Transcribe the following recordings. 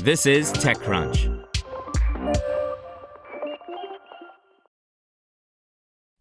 This is TechCrunch.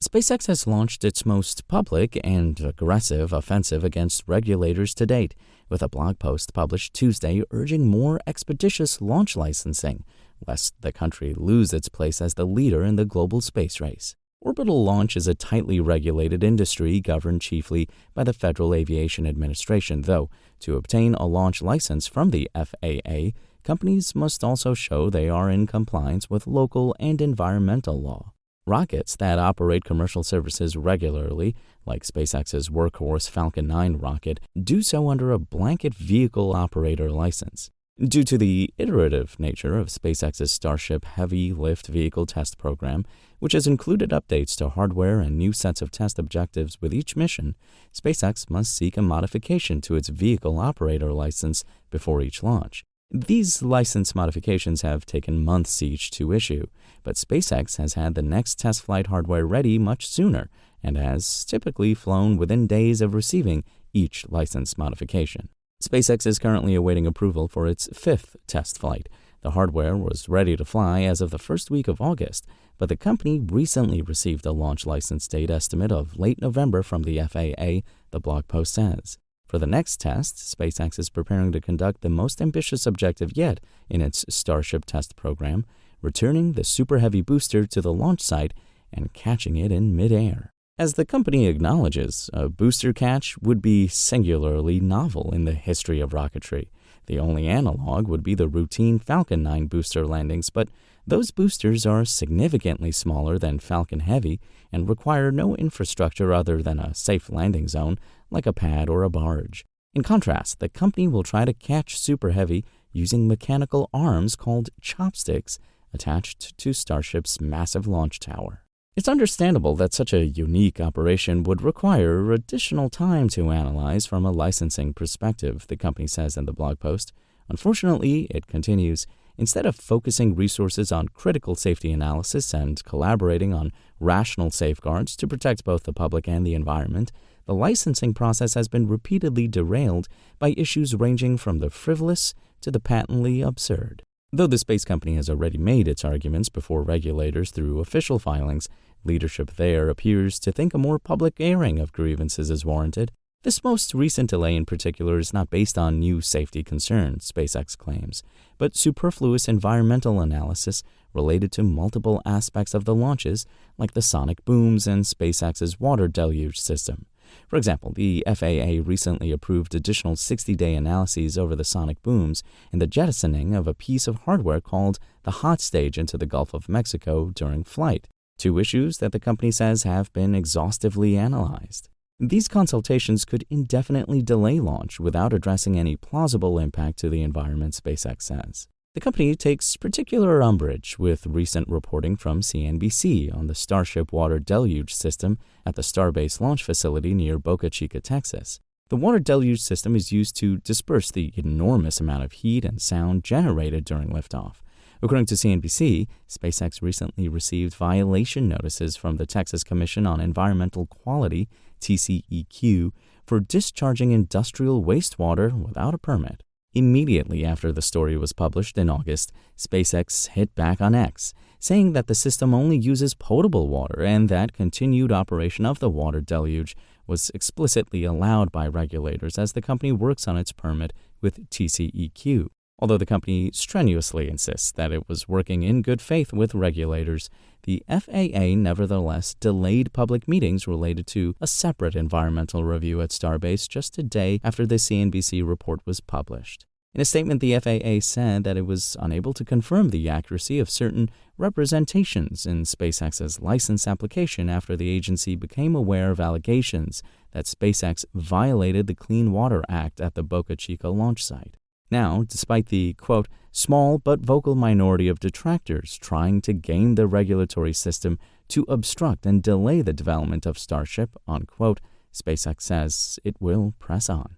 SpaceX has launched its most public and aggressive offensive against regulators to date, with a blog post published Tuesday urging more expeditious launch licensing, lest the country lose its place as the leader in the global space race. Orbital launch is a tightly regulated industry governed chiefly by the Federal Aviation Administration, though to obtain a launch license from the FAA, companies must also show they are in compliance with local and environmental law. Rockets that operate commercial services regularly, like SpaceX's workhorse Falcon 9 rocket, do so under a blanket vehicle operator license. Due to the iterative nature of SpaceX's Starship heavy lift vehicle test program, which has included updates to hardware and new sets of test objectives with each mission, SpaceX must seek a modification to its vehicle operator license before each launch. These license modifications have taken months each to issue, but SpaceX has had the next test flight hardware ready much sooner and has typically flown within days of receiving each license modification. SpaceX is currently awaiting approval for its fifth test flight. The hardware was ready to fly as of the first week of August, but the company recently received a launch license date estimate of late November from the FAA, the blog post says. For the next test, SpaceX is preparing to conduct the most ambitious objective yet in its Starship test program, returning the Super Heavy booster to the launch site and catching it in midair. As the company acknowledges, a booster catch would be singularly novel in the history of rocketry. The only analog would be the routine Falcon 9 booster landings, but those boosters are significantly smaller than Falcon Heavy and require no infrastructure other than a safe landing zone like a pad or a barge. In contrast, the company will try to catch Super Heavy using mechanical arms called chopsticks attached to Starship's massive launch tower. It's understandable that such a unique operation would require additional time to analyze from a licensing perspective, the company says in the blog post. Unfortunately, it continues, instead of focusing resources on critical safety analysis and collaborating on rational safeguards to protect both the public and the environment, the licensing process has been repeatedly derailed by issues ranging from the frivolous to the patently absurd. Though the space company has already made its arguments before regulators through official filings, leadership there appears to think a more public airing of grievances is warranted. This most recent delay in particular is not based on new safety concerns, SpaceX claims, but superfluous environmental analysis related to multiple aspects of the launches, like the sonic booms and SpaceX's water deluge system. For example, the FAA recently approved additional 60-day analyses over the sonic booms and the jettisoning of a piece of hardware called the hot stage into the Gulf of Mexico during flight, two issues that the company says have been exhaustively analyzed. These consultations could indefinitely delay launch without addressing any plausible impact to the environment, SpaceX says. The company takes particular umbrage with recent reporting from CNBC on the Starship water deluge system at the Starbase launch facility near Boca Chica, Texas. The water deluge system is used to disperse the enormous amount of heat and sound generated during liftoff. According to CNBC, SpaceX recently received violation notices from the Texas Commission on Environmental Quality, TCEQ, for discharging industrial wastewater without a permit. Immediately after the story was published in August, SpaceX hit back on X, saying that the system only uses potable water and that continued operation of the water deluge was explicitly allowed by regulators as the company works on its permit with TCEQ. Although the company strenuously insists that it was working in good faith with regulators, the FAA nevertheless delayed public meetings related to a separate environmental review at Starbase just a day after the CNBC report was published. In a statement, the FAA said that it was unable to confirm the accuracy of certain representations in SpaceX's license application after the agency became aware of allegations that SpaceX violated the Clean Water Act at the Boca Chica launch site. Now, despite the, quote, small but vocal minority of detractors trying to game the regulatory system to obstruct and delay the development of Starship, unquote, SpaceX says it will press on.